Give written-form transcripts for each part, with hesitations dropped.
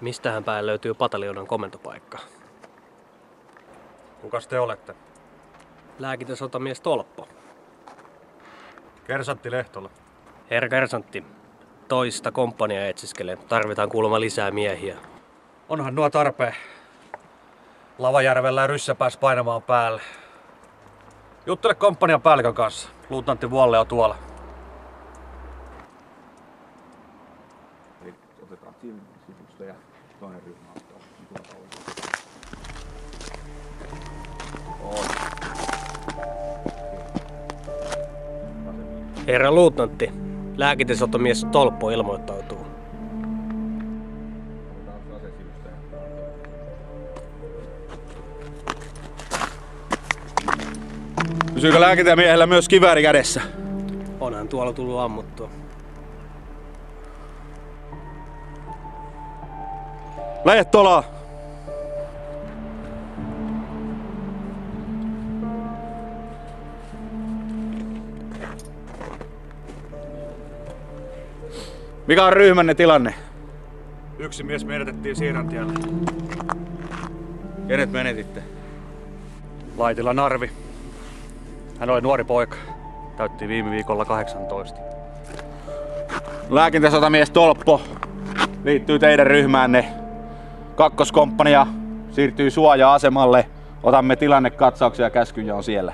Mistähän päin löytyy pataljoonan komentopaikka? Kukas te olette? Lääkintäsotamies Tolppo. Kersantti Lehtola. Herra kersantti, toista komppania etsiskelee. Tarvitaan kuulemma lisää miehiä. Onhan nuo tarpeen. Lavajärvellä ryssä pääs painamaan päälle. Juttele komppanian päällikön kanssa. Luutnantti Vuolle on tuolla. Otetaan sivusta ja toinen ryhmä ottaa tuolta Herra luutnantti, lääkintäsotamies Tolppo ilmoittautuu. Pysyykö lääkintämiehellä myös kivääri kädessä? Onhan tuolla tullut ammuttua. Lehtola! Mikä on ryhmänne tilanne? Yksi mies menetettiin Siirantiellä. Kenet menetitte? Laitila Narvi. Hän oli nuori poika. Täytti viime viikolla 18. Lääkintäsotamies Tolppo liittyy teidän ryhmäänne. Kakkoskomppania siirtyy suoja-asemalle. Otamme tilannekatsauksia ja käskyjä on siellä.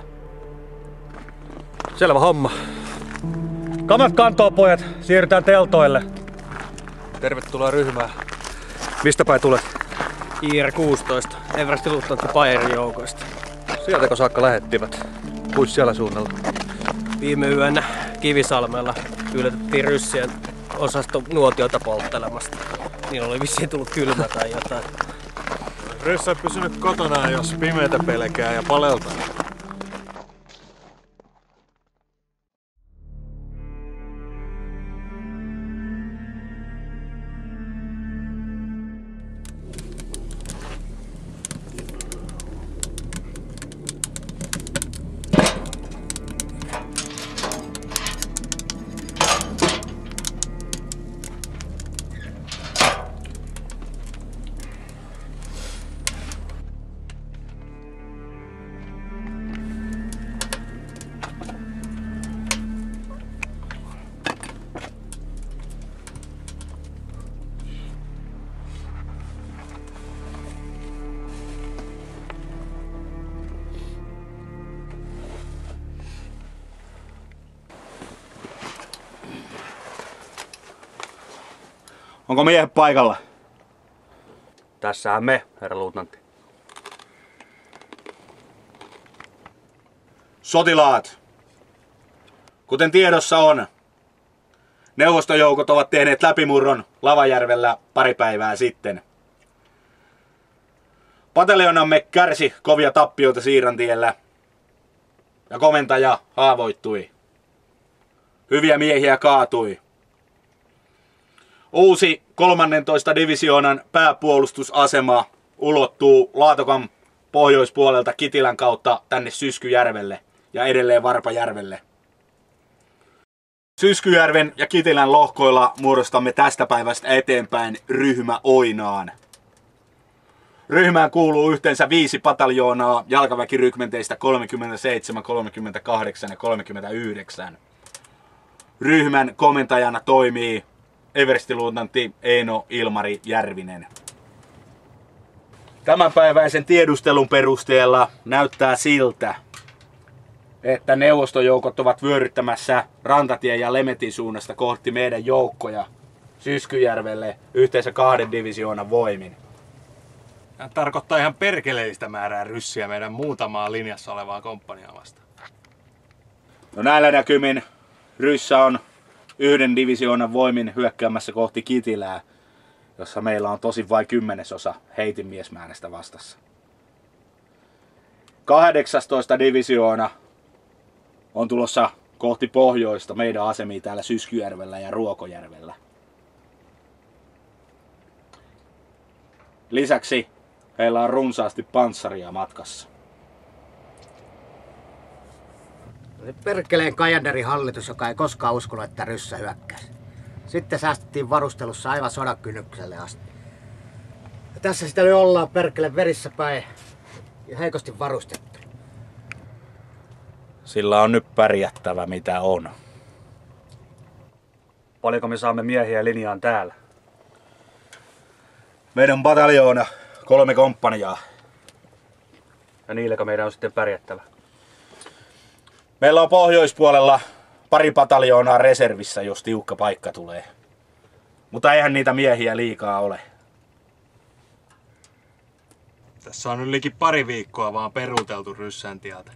Selvä homma. Kamat kantoon, pojat. Siirrytään teltoille. Tervetuloa ryhmään. Mistä päin tulet? IR-16, Eversti luutnantti Bayerin joukoista. Sieltäkö saakka lähettivät? Kuis siellä suunnalla? Viime yönä Kivisalmella yllätettiin ryssien osasto nuotiota polttelemasta. Niillä oli vissiin tullut kylmä tai jotain. Ryssä on pysynyt kotonaan, jos pimeätä pelkää ja paleltaa. Onko miehet paikalla? Tässähän me, herra luutnantti. Sotilaat! Kuten tiedossa on, neuvostojoukot ovat tehneet läpimurron Lavajärvellä pari päivää sitten. Pataljonamme kärsi kovia tappioita Siirantiellä ja komentaja haavoittui. Hyviä miehiä kaatui. Uusi 13. divisioonan pääpuolustusasema ulottuu Laatokan pohjoispuolelta Kitilän kautta tänne Syskyjärvelle ja edelleen Varpajärvelle. Syskyjärven ja Kitilän lohkoilla muodostamme tästä päivästä eteenpäin ryhmä Oinaan. Ryhmään kuuluu yhteensä 5 pataljoonaa jalkaväkirykmenteistä 37, 38 ja 39. Ryhmän komentajana toimii everstiluutnantti Eino Ilmari Järvinen. Tämänpäiväisen tiedustelun perusteella näyttää siltä, että neuvostojoukot ovat vyöryttämässä Rantatien ja Lemetin suunnasta kohti meidän joukkoja Syskyjärvelle yhteensä 2 divisioonan voimin. Tämä tarkoittaa ihan perkeleistä määrää ryssiä meidän muutamaa linjassa olevaa komppaniaa vastaan. No näillä näkymin ryssä on 1 divisioonan voimin hyökkäämässä kohti Kitilää, jossa meillä on tosin vain 10% heitin miesmäärästä vastassa. 18 divisioona on tulossa kohti pohjoista meidän asemia täällä Syskyjärvellä ja Ruokojärvellä. Lisäksi heillä on runsaasti panssaria matkassa. Se perkeleen Kajanderin hallitus, joka ei koskaan uskonut, että ryssä hyökkäisi. Sitten säästettiin varustelussa aivan sodan kynnykselle asti. Ja tässä sitä nyt ollaan perkeleen verissä päin ja heikosti varustettu. Sillä on nyt pärjättävä mitä on. Paljonko me saamme miehiä linjaan täällä? Meidän pataljoona 3 komppaniaa. Ja niilläkö meidän on sitten pärjättävä? Meillä on pohjoispuolella 2 pataljoonaa reservissä, jos tiukka paikka tulee. Mutta eihän niitä miehiä liikaa ole. Tässä on ylikin 2 viikkoa vaan peruuteltu ryssän tieltä.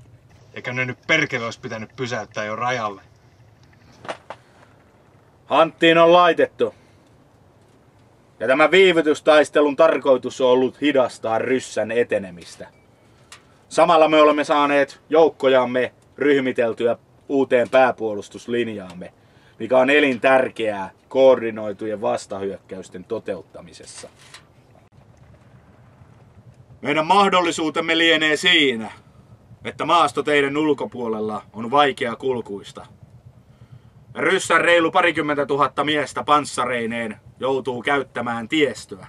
Eikä ne nyt perkele olisi pitänyt pysäyttää jo rajalle. Hanttiin on laitettu. Ja tämän viivytystaistelun tarkoitus on ollut hidastaa ryssän etenemistä. Samalla me olemme saaneet joukkojamme ryhmiteltyä uuteen pääpuolustuslinjaamme, mikä on elintärkeää koordinoitujen vastahyökkäysten toteuttamisessa. Meidän mahdollisuutemme lienee siinä, että maastoteiden ulkopuolella on vaikea kulkuista. Ryssän reilu 20 000 miestä panssareineen joutuu käyttämään tiestöä.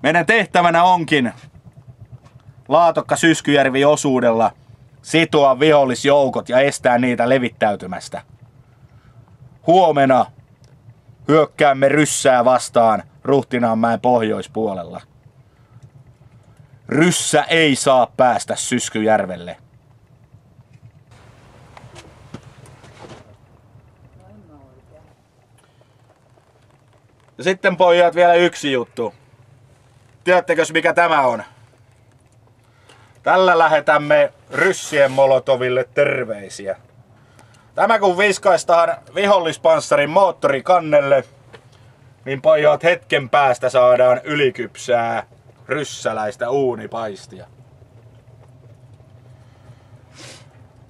Meidän tehtävänä onkin Laatokka-Syskyjärvi-osuudella sitoa vihollisjoukot ja estää niitä levittäytymästä. Huomenna hyökkäämme ryssää vastaan Ruhtinaanmäen pohjoispuolella. Ryssä ei saa päästä Syskyjärvelle. Ja sitten pojat vielä yksi juttu. Tiedättekös mikä tämä on? Tällä lähetämme ryssien Molotoville terveisiä. Tämä kun viskaistaan vihollispanssarin moottorikannelle, niin pojat hetken päästä saadaan ylikypsää ryssäläistä uunipaistia.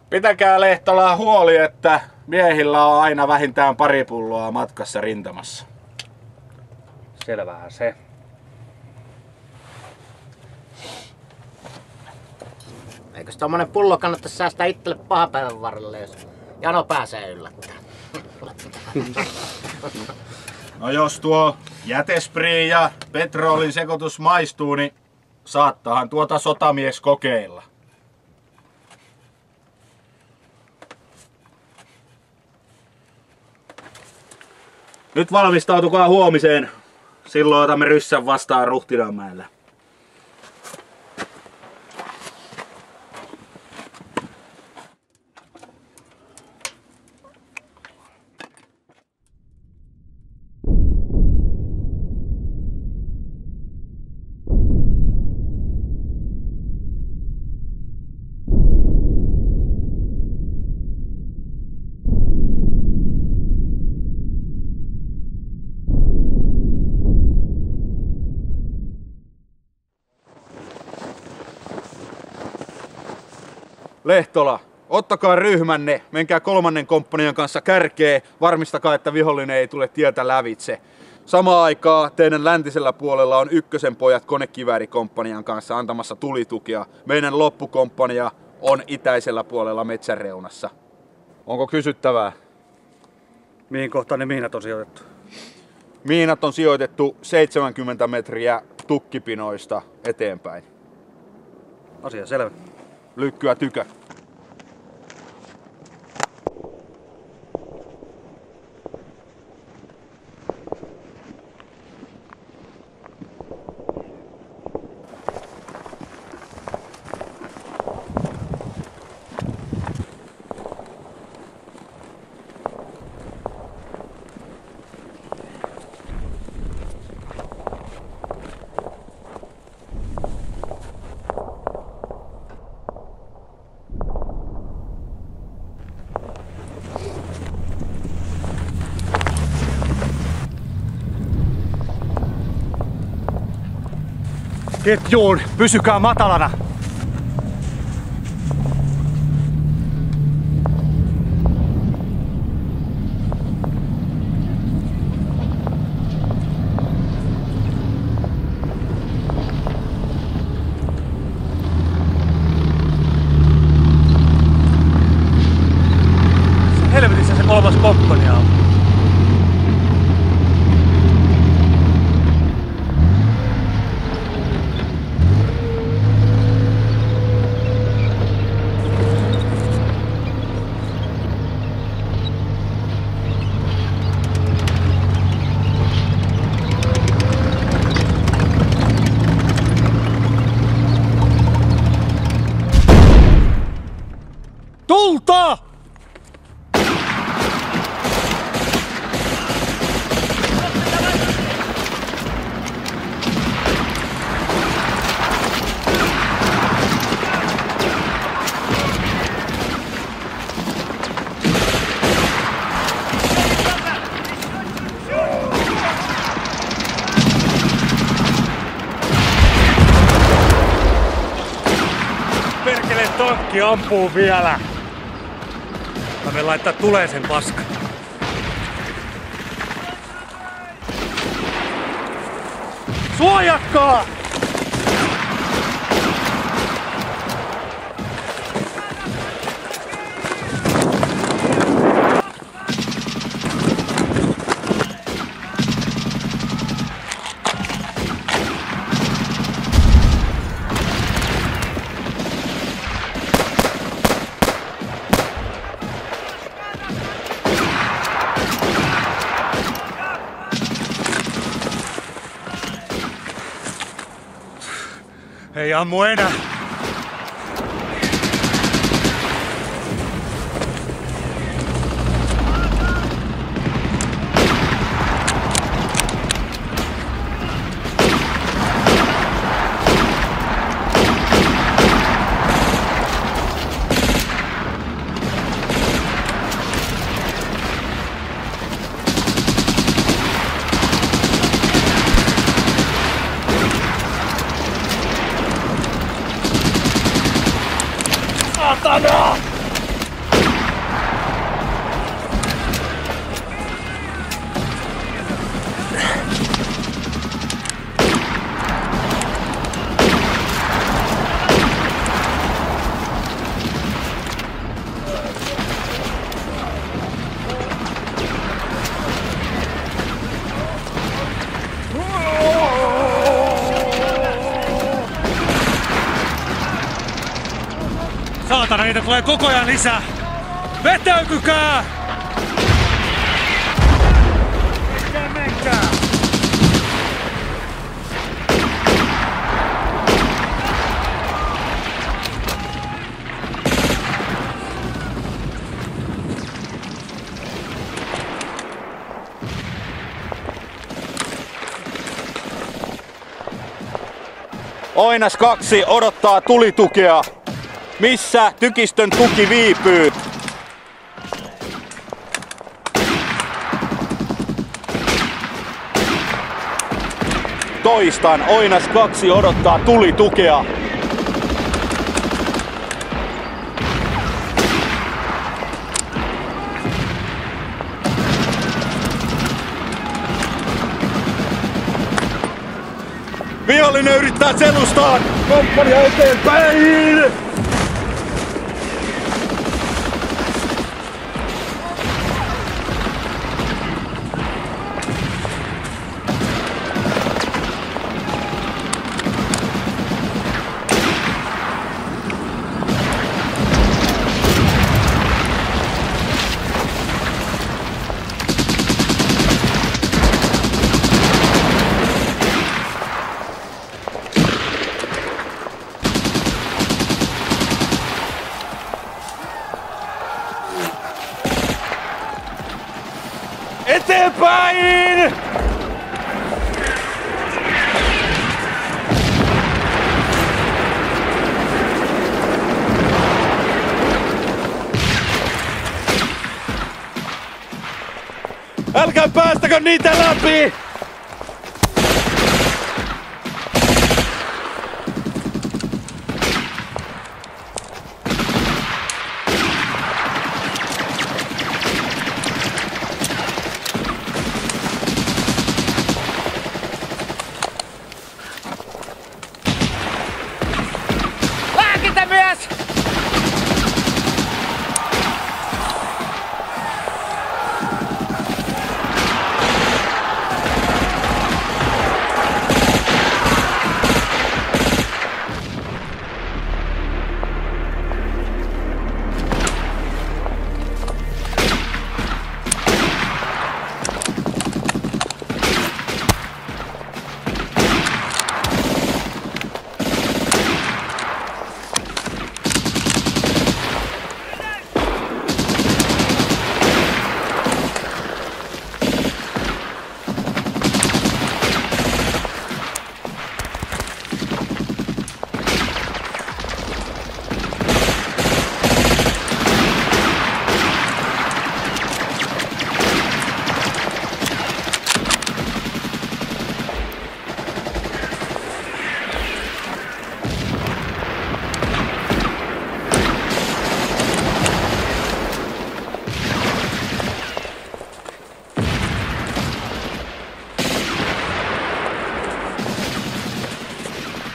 Pitäkää Lehtola huoli, että miehillä on aina vähintään 2 pulloa matkassa rintamassa. Selvähän se. Eikös tommonen pullo kannattaisi säästää itselle pahan päivän varrelle, jos jano pääsee yllättämään? No jos tuo jätesprii ja petrolin sekoitus maistuu, niin saattaahan tuota sotamies kokeilla. Nyt valmistautukaa huomiseen. Silloin otamme ryssän vastaan Ruhtinaanmäellä. Lehtola, ottakaa ryhmänne, menkää 3. komppanian kanssa kärkeen, varmistakaa, että vihollinen ei tule tieltä lävitse. Samaan aikaan teidän läntisellä puolella on 1. pojat konekiväärikomppanian kanssa antamassa tulitukea. Meidän loppukomppania on itäisellä puolella metsän reunassa. Onko kysyttävää? Mihin kohtaan ne miinat on sijoitettu? Miinat on sijoitettu 70 metriä tukkipinoista eteenpäin. Asia selvä. Lykkyä tykö. Ketjuun, pysykää matalana. Helvetissä se 3. komppania on. Tulta! Perkele, tankki ampuu vielä. Mä menen laittaa tulee sen paska. Suojatkaa! Ei ammu enää. Satana! Saatana, niitä tulee koko ajan lisää! Vetäytykää! Menkää! Oinas 2 odottaa tulitukea. Missä tykistön tuki viipyy? Toistan, Oinas 2 odottaa tulitukea. Vihollinen yrittää selustaa! Komppania eteenpäin! Eteenpäin! Älkää päästäkö niitä läpi!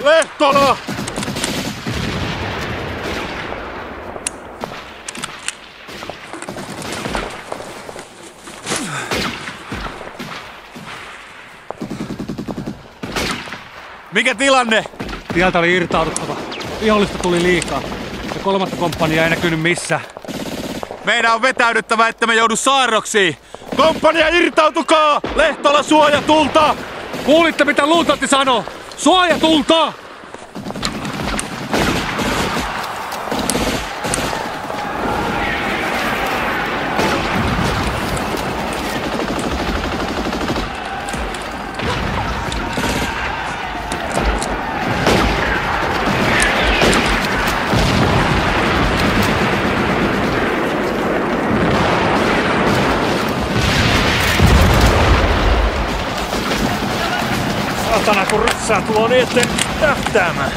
Lehtola! Mikä tilanne? Tieltä oli irtauduttava. Vihollista tuli liikaa. Ja 3. komppania ei näkynyt missään. Meidän on vetäydyttävä, että me joudu saarroksiin. Komppania irtautukaa! Lehtola suojatulta! Kuulitte mitä luutnantti sanoo? Suojatulta! Satana kun ryssää tuo niin etten tähtäämään.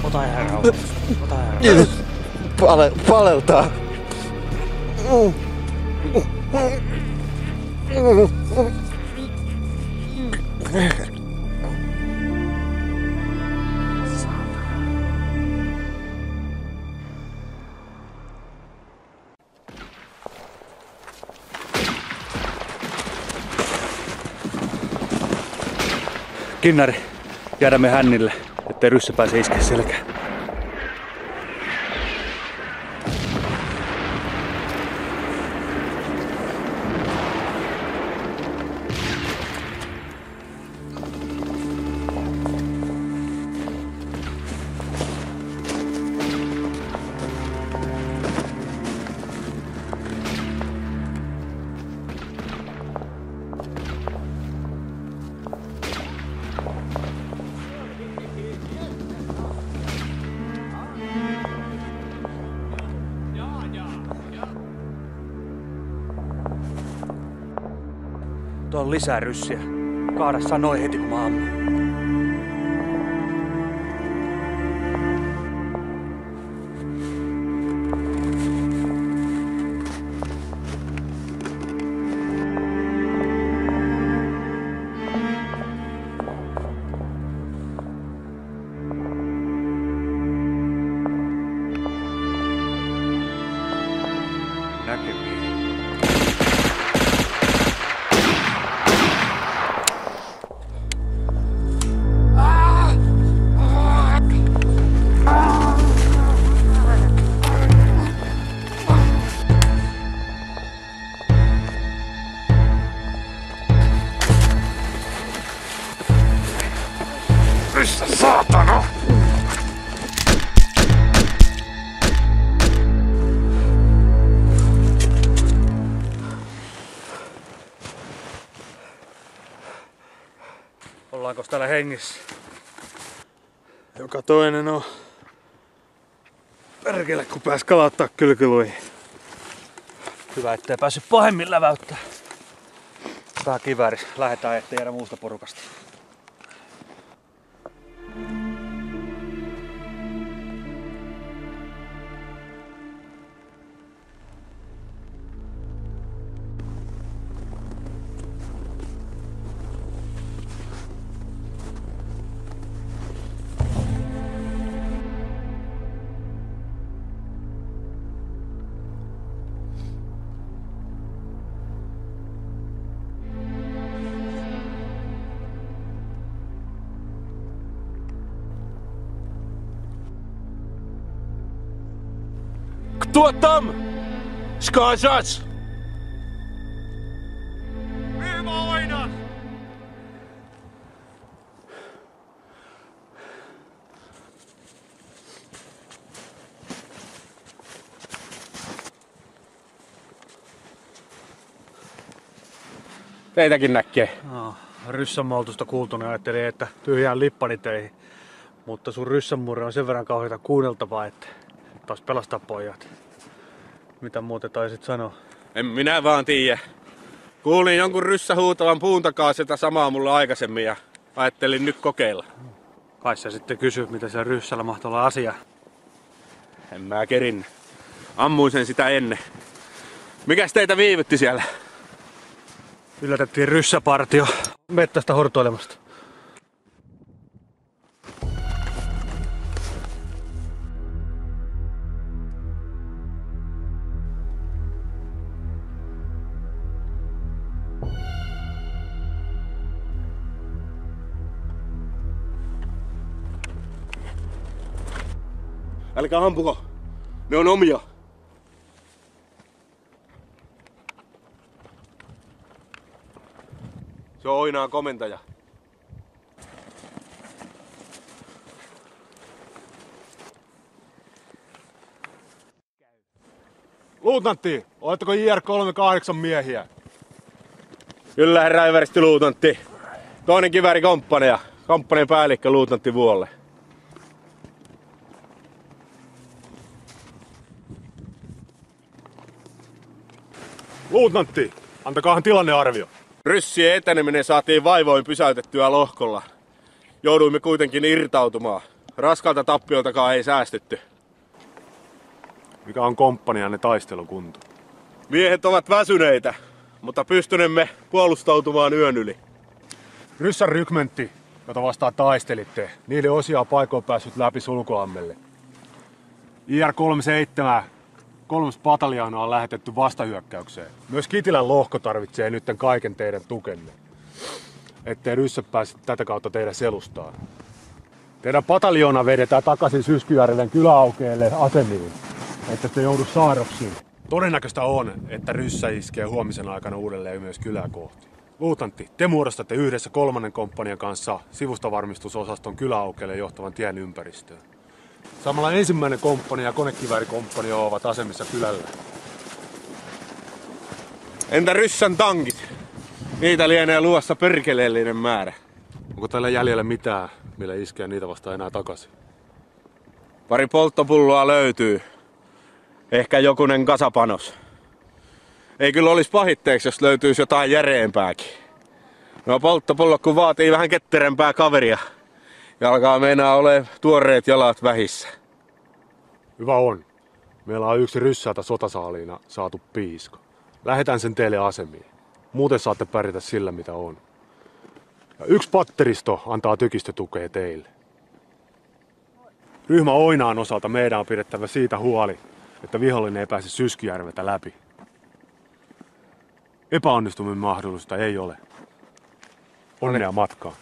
Ota ihan rauhassa. Ota ihan rauhassa. Paleltaa. Kinnari, jäädämme hännille, ettei ryssä pääse iskeä selkään. Tuolla on lisää ryssiä. Kaada sanoi heti kun mä ammun. Näkemiin. Missä saatana? Ollaanko täällä hengissä? Joka toinen on. Perkele kun pääs kalauttaa kylkyluihin. Hyvä ettei päässyt pahemmin läväyttää. Tää kivääris. Lähetään ettei jäädä muusta porukasta. Tuo tam! Skajats! Ryhmä oina! Teitäkin näkee. No, ryssänmoltusta kuultuna ajattelin, että tyhjään lippani teihin. Mutta sun ryssänmurre on sen verran kauheita kuunneltavaa, että taas pelastaa pojat. Mitä muuta taisit sanoa? En minä vaan tiedä. Kuulin jonkun ryssä huutavan puun takaa sitä samaa mulle aikaisemmin ja ajattelin nyt kokeilla. Kai sä sitten kysyt, mitä siellä ryssällä mahtoi olla asia. En mä kerin. Ammuin sen sitä ennen. Mikäs teitä viivytti siellä? Yllätettiin ryssäpartio mettästä hortoilemasta. Älkää ampuko. Ne on omia. Se on Oinaan komentaja. Luutnantti, oletteko JR38 miehiä? Kyllä herra eversti luutnantti. Toinen kivääri komppania. Komppanian päällikkö luutnantti Vuolle. Luutnantti, antakaahan tilannearvio. Ryssien eteneminen saatiin vaivoin pysäytettyä lohkolla. Jouduimme kuitenkin irtautumaan. Raskalta tappioltakaan ei säästetty. Mikä on komppanianne taistelukunto? Miehet ovat väsyneitä, mutta pystynemme puolustautumaan yön yli. Ryssän rykmentti, jota vastaan taistelitte, niiden osia on paikoin päässyt läpi Sulkuammelle. IR-37, 3. pataljoona on lähetetty vastahyökkäykseen. Myös Kitilän lohko tarvitsee nyt kaiken teidän tukenne, ettei ryssät pääse tätä kautta teidän selustaan. Teidän pataljoona vedetään takaisin Syskyjärven kyläaukeelle asemiin, että te joudu saarroksiin. Todennäköistä on, että ryssä iskee huomisen aikana uudelleen myös kylää kohti. Luutnantti, te muodostatte yhdessä 3. komppanian kanssa sivustavarmistusosaston kyläaukeelle johtavan tien ympäristöön. Samalla 1. komppania ja konekiväärikompania ovat asemissa kylällä. Entä ryssän tankit? Niitä lienee luvassa perkeleellinen määrä. Onko täällä jäljellä mitään, millä iskeä niitä vastaan enää takaisin? Pari polttopulloa löytyy. Ehkä jokunen kasapanos. Ei kyllä olisi pahitteeksi, jos löytyisi jotain järeempääkin. No polttopullo kun vaatii vähän ketterempää kaveria. Ja alkaa meinaa ole tuoreet jalat vähissä. Hyvä on. Meillä on yksi ryssäältä sotasaaliina saatu piisko. Lähetän sen teille asemiin. Muuten saatte pärjätä sillä mitä on. Ja 1 patteristo antaa tykistötukea teille. Ryhmä Oinaan osalta meidän on pidettävä siitä huoli, että vihollinen ei pääse Syskyjärveltä läpi. Epäonnistuminen mahdollista ei ole. Onnea matkaan.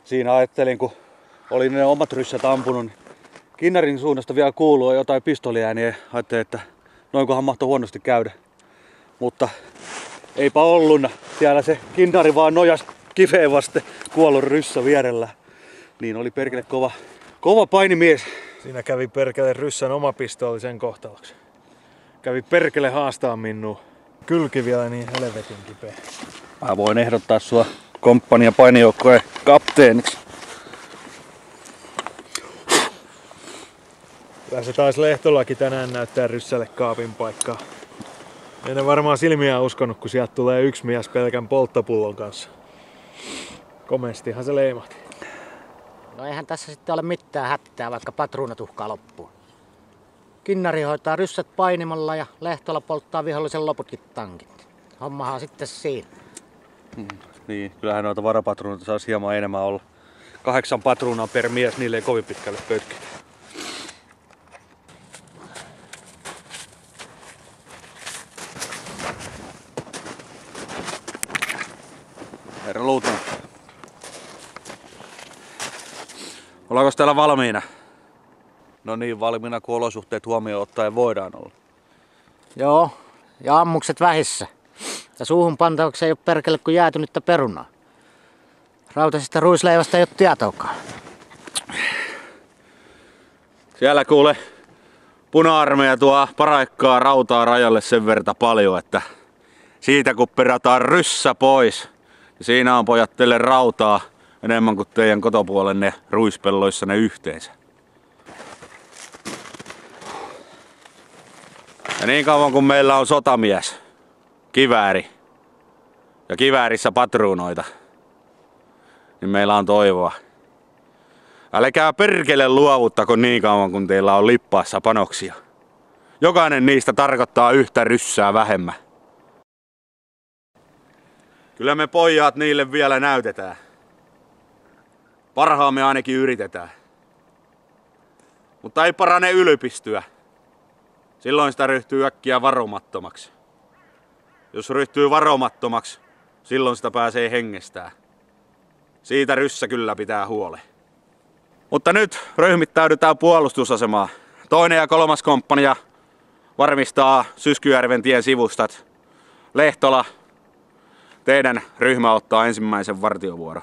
Siinä ajattelin, kun olin ne omat ryssät ampunut, niin kinnarin suunnasta vielä kuuluu jotain pistoliääniä. Ajattelin, että noinkohan mahtoi huonosti käydä. Mutta eipä ollut. Siellä se kinnari vaan nojas kiveen vasten kuollut ryssä vierellä. Niin oli perkele kova painimies. Siinä kävi perkele ryssän oma pistooli sen kohtaloksi. Kävi perkele haastaa minua. Kylki vielä niin helvetin kipeä. Mä voin ehdottaa sua komppania painijoukkojen kapteeniksi. Kyllä se taisi Lehtolakin tänään näyttää ryssälle kaapin paikkaa. Ei ne varmaan silmiään uskonut, kun sieltä tulee yksi mies pelkän polttopullon kanssa. Komestihan se leimahti. No eihän tässä sitten ole mitään hättää, vaikka patruunat uhkaa loppuun. Kinnari hoitaa ryssät painimalla ja Lehtola polttaa vihollisen loputkin tankit. Hommahan on sitten siinä. Niin, kyllähän noita varapatruunoita saisi hieman enemmän olla. 8 patruunaa per mies, niille ei kovin pitkälle pötkitä. Herra luutnantti. Ollaanko täällä valmiina? No niin, valmiina kuin olosuhteet huomioon ottaen voidaan olla. Joo, ja ammukset vähissä. Ja suuhun pantavaksi ei ole perkele kuin jäätynyttä perunaa. Rautasesta ruisleivästä ei ole tietoakaan. Siellä kuule Puna-armeija tuo paraikkaa rautaa rajalle sen verta paljon, että siitä kun perataan ryssä pois, niin siinä on pojat teille rautaa enemmän kuin teidän kotopuolenne ruispelloissanne yhteensä. Ja niin kauan kun meillä on sotamies, kivääri ja kiväärissä patruunoita, niin meillä on toivoa. Älkää perkele luovuttako niin kauan kun teillä on lippaassa panoksia. Jokainen niistä tarkoittaa yhtä ryssää vähemmän. Kyllä me pojat niille vielä näytetään. Parhaamme ainakin yritetään. Mutta ei parane ylpistyä. Silloin sitä ryhtyy äkkiä varomattomaksi. Jos ryhtyy varomattomaksi, silloin sitä pääsee hengestään. Siitä ryssä kyllä pitää huolen. Mutta nyt ryhmittäydytään puolustusasemaan. 2. ja 3. komppania varmistaa Syskyjärven tien sivustat. Lehtola, teidän ryhmä ottaa ensimmäisen vartiovuoron.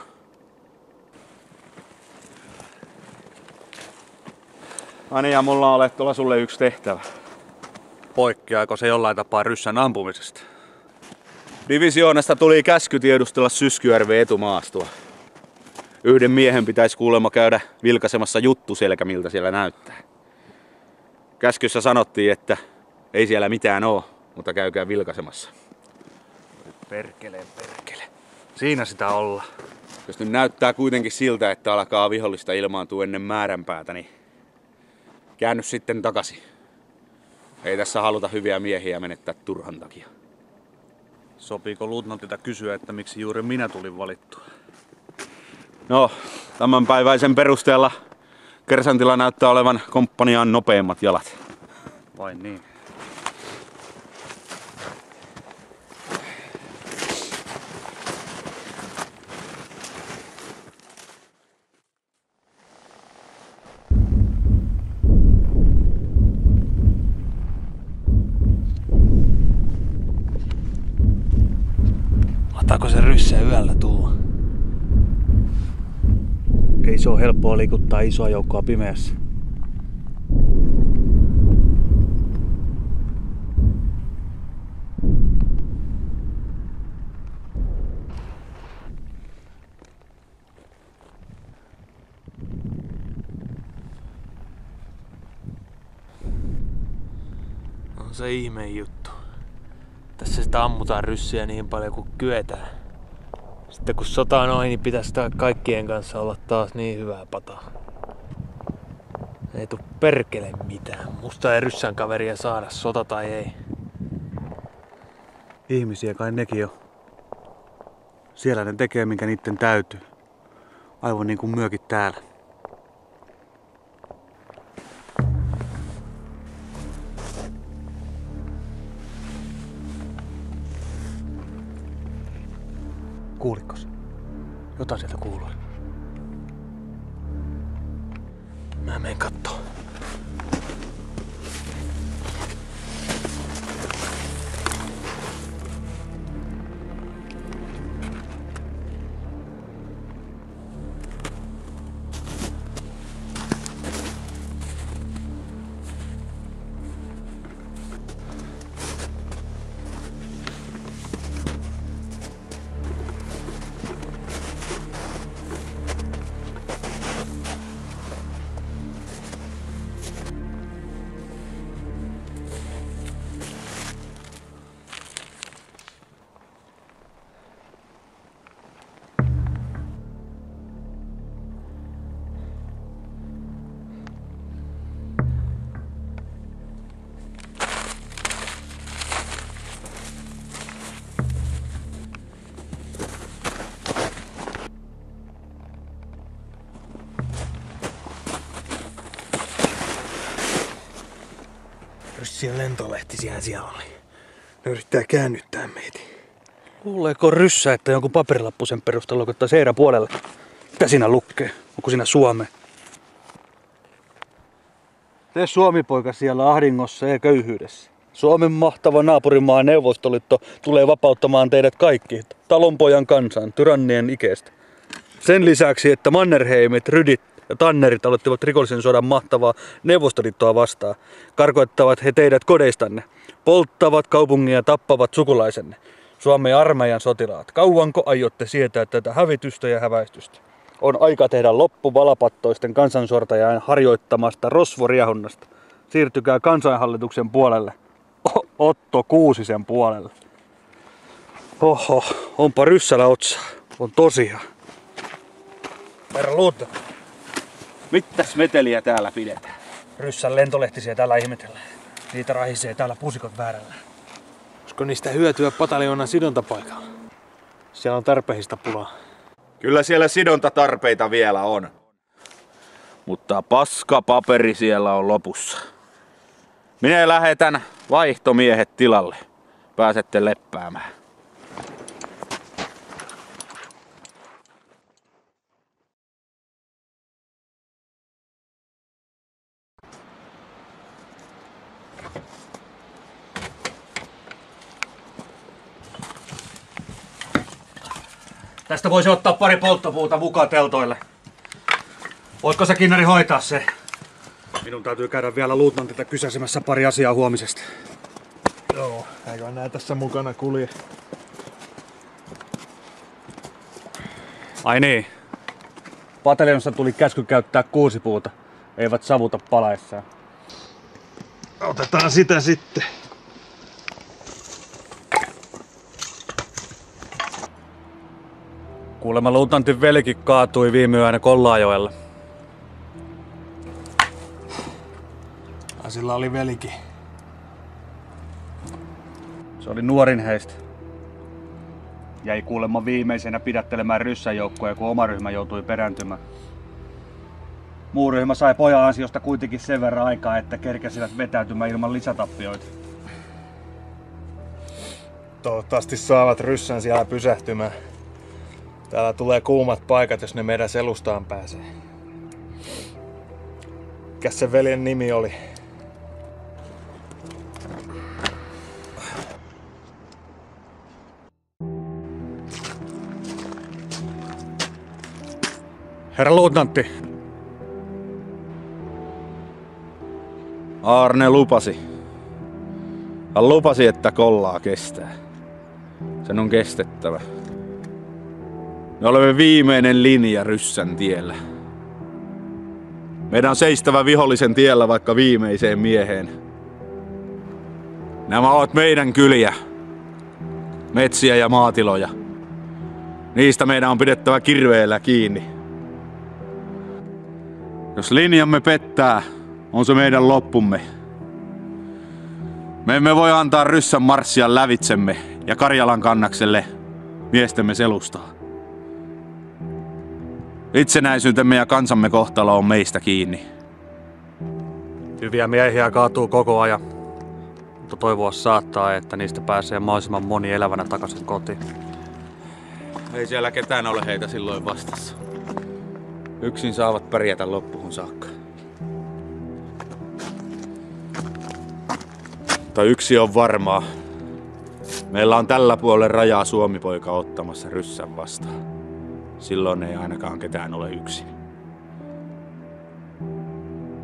Ani ja mulla on Lehtola sulle yksi tehtävä. Poikkeaako se jollain tapaa ryssän ampumisesta? Divisioonasta tuli käsky tiedustella Syskyjärven etumaastoa. Yhden miehen pitäisi kuulemma käydä vilkaisemassa juttuselkä, miltä siellä näyttää. Käskyssä sanottiin, että ei siellä mitään oo, mutta käykää vilkaisemassa. Perkele. Siinä sitä olla. Jos nyt näyttää kuitenkin siltä, että alkaa vihollista ilmaantua ennen määränpäätä, niin käänny sitten takaisin. Ei tässä haluta hyviä miehiä menettää turhan takia. Sopiiko luutnantilta kysyä, että miksi juuri minä tulin valittua? No, tämänpäiväisen perusteella kersantilla näyttää olevan komppaniaan nopeimmat jalat. Vain niin. Mahtaako se ryssä yöllä tulla? Ei se ole helppoa liikuttaa isoa joukkoa pimeässä. On se ihme juttu. Tässä sitä ammutaan ryssiä niin paljon kuin kyetään. Sitten kun sota on ohi, niin pitäisi kaikkien kanssa olla taas niin hyvää pataa. Ei tuu perkele mitään. Musta ei ryssän kaveria saada, sota tai ei. Ihmisiä kai nekin jo. Siellä ne tekee minkä niitten täytyy. Aivan niin kuin myökin täällä. Kuulikkos? Jotain sieltä kuuluu. Mä menen kattoo. Ryssien lentolehtisiä siellä oli. Ne yrittää käännyttää meitä. Luuleeko ryssä, että jonkun paperilappu sen perusteella lokottaa Seira puolelle? Mitä siinä lukee? Onko siinä Suome? Te Suomi-poika siellä ahdingossa ja köyhyydessä. Suomen mahtava naapurimaa Neuvostoliitto tulee vapauttamaan teidät kaikki talonpojan kansan tyrannien ikeestä. Sen lisäksi, että Mannerheimit, Rydit ja Tannerit aloittivat rikollisen sodan mahtavaa Neuvostoliittoa vastaan, karkoittavat he teidät kodeistanne, polttavat kaupungin ja tappavat sukulaisenne. Suomen armeijan sotilaat, kauanko aiotte sietää tätä hävitystä ja häväistystä? On aika tehdä loppu valapattoisten kansansortajan harjoittamasta rosvoriahunnasta. Siirtykää kansanhallituksen puolelle. Otto Kuusisen puolelle. Oho, onpa ryssällä otsa. On tosiaan. Herra Luutta. Mitäs meteliä täällä pidetään? Ryssän lentolehtisiä täällä ihmetellään. Niitä rahisee täällä pusikot väärällä. Olisiko niistä hyötyä pataljoonan sidontapaikalla? Siellä on tarpeista pulaa. Kyllä siellä sidontatarpeita vielä on. Mutta paska paperi siellä on lopussa. Minä lähetän vaihtomiehet tilalle. Pääsette leppäämään. Tästä voisi ottaa pari polttopuuta mukaan teltoille. Voitko sä, Kinnari, hoitaa se? Minun täytyy käydä vielä luutnantilta kysäsemässä pari asiaa huomisesta. Joo, eikö nää tässä mukana kulje? Ai niin. Pataljonassa tuli käsky käyttää kuusipuuta. Eivät savuta palaessaan. Otetaan sitä sitten. Kuulemma luutnantin velikin kaatui viime yönä Kollaajoella. Sillä oli velikin. Se oli nuorin heistä. Jäi kuulemma viimeisenä pidättelemään ryssän joukkoja, kun oma ryhmä joutui perääntymään. Muu ryhmä sai pojan ansiosta kuitenkin sen verran aikaa, että kerkesivät vetäytymään ilman lisätappioita. Toivottavasti saavat ryssän siellä pysähtymään. Täällä tulee kuumat paikat, jos ne meidän selustaan pääsee. Mikäs se veljen nimi oli? Herra luutnantti. Aarne lupasi. Hän lupasi, että Kollaa kestää. Sen on kestettävä. Me olemme viimeinen linja ryssän tiellä. Meidän on seistävä vihollisen tiellä vaikka viimeiseen mieheen. Nämä ovat meidän kyliä, metsiä ja maatiloja. Niistä meidän on pidettävä kirveellä kiinni. Jos linjamme pettää, on se meidän loppumme. Me emme voi antaa ryssän marssia lävitsemme ja Karjalan kannakselle miestemme selustaa. Itsenäisyytemme ja kansamme kohtalo on meistä kiinni. Hyviä miehiä kaatuu koko ajan, mutta toivoa saattaa, että niistä pääsee mahdollisimman moni elävänä takaisin kotiin. Ei siellä ketään ole heitä silloin vastassa. Yksin saavat pärjätä loppuun saakka. Mutta yksi on varmaa. Meillä on tällä puolella rajaa Suomi-poika ottamassa ryssän vastaan. Silloin ei ainakaan ketään ole yksin.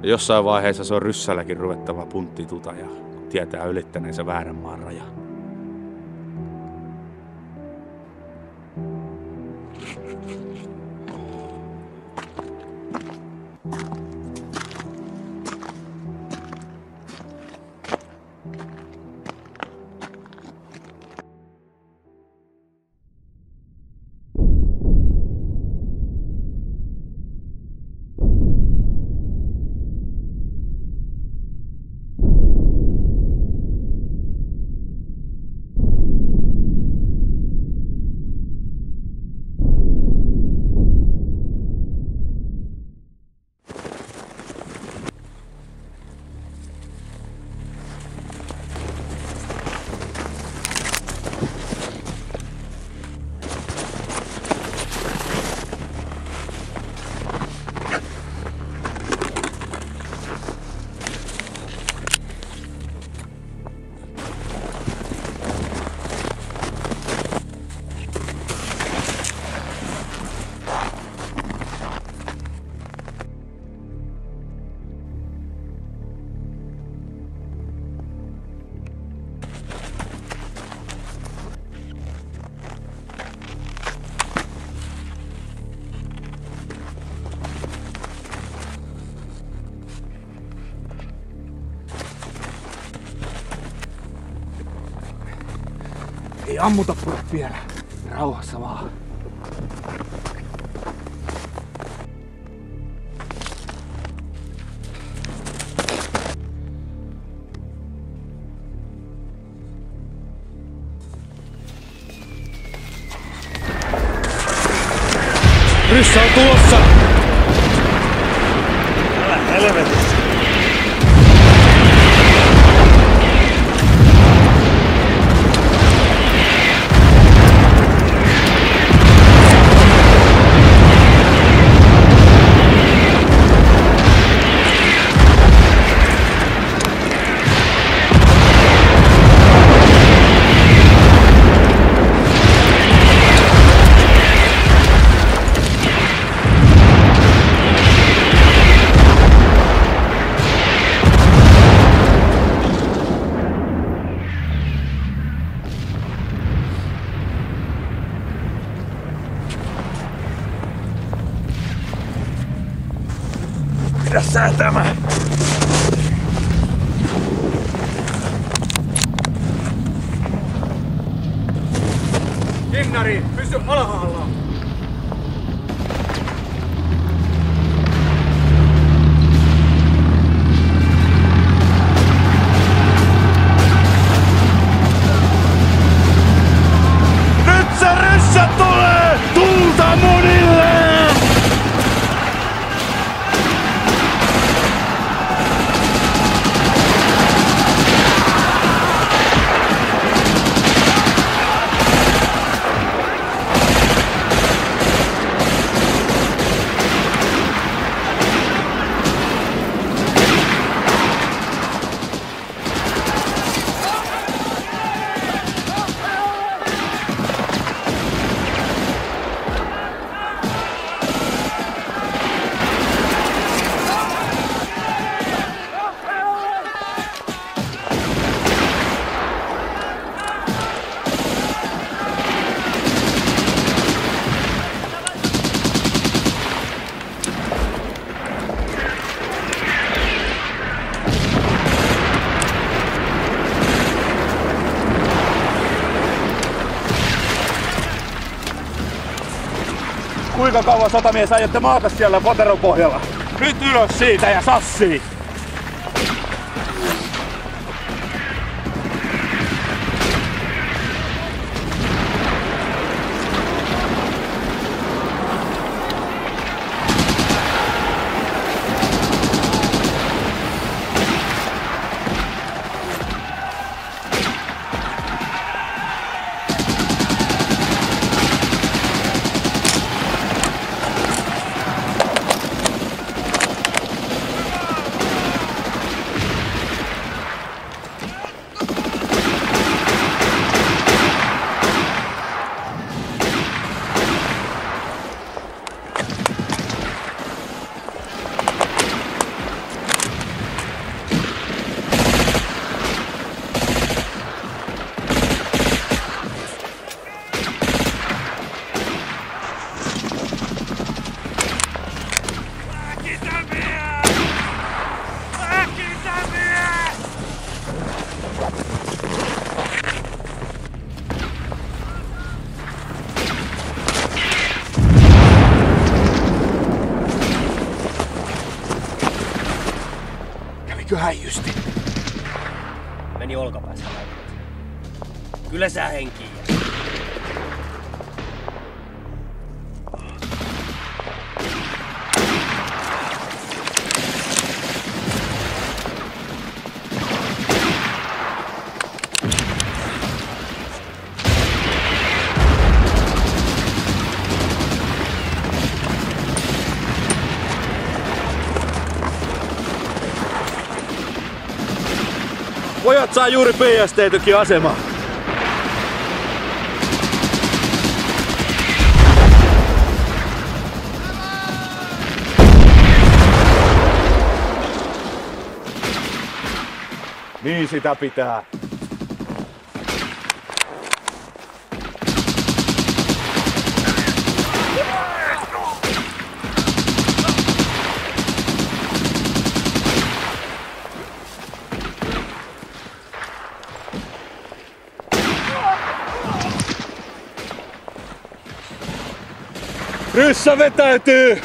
Ja jossain vaiheessa se on ryssälläkin ruvettava punttituta ja tietää ylittäneensä väärän maan raja. Ei ammuta pojat vielä. Rauhassa vaan. Ryssä on tulossa! Älä helvetissä! Pidä säätämään! Kinnari, pysy alhaalla! Nyt se ryssä tulee! Tulta munille! Kuinka kauan sotamies aiotte maata siellä poteron pohjalla? Nyt ylös siitä ja sassii! Kävikö häijysti? Meni olkapäässä läpi. Kyllä sä henkiin jää. Pojat saa juuri PST-tykin asemaan. Niin sitä pitää. Ryssä vetäytyy!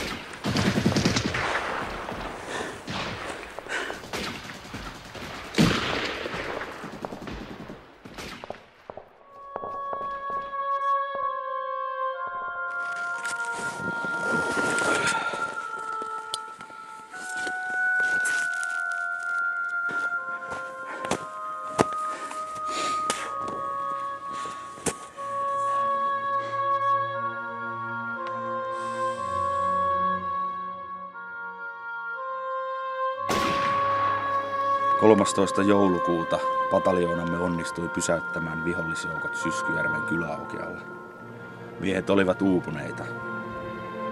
joulukuuta pataljoonamme onnistui pysäyttämään vihollisjoukot Syskyjärven kyläaukealla. Miehet olivat uupuneita,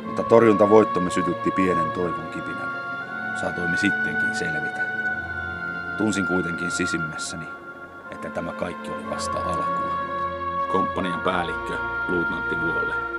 mutta torjuntavoittomme sytytti pienen toivon kipinän. Saatoimme sittenkin selvitä. Tunsin kuitenkin sisimmässäni, että tämä kaikki oli vasta alkua. Komppanian päällikkö, luutnantti Vuolle,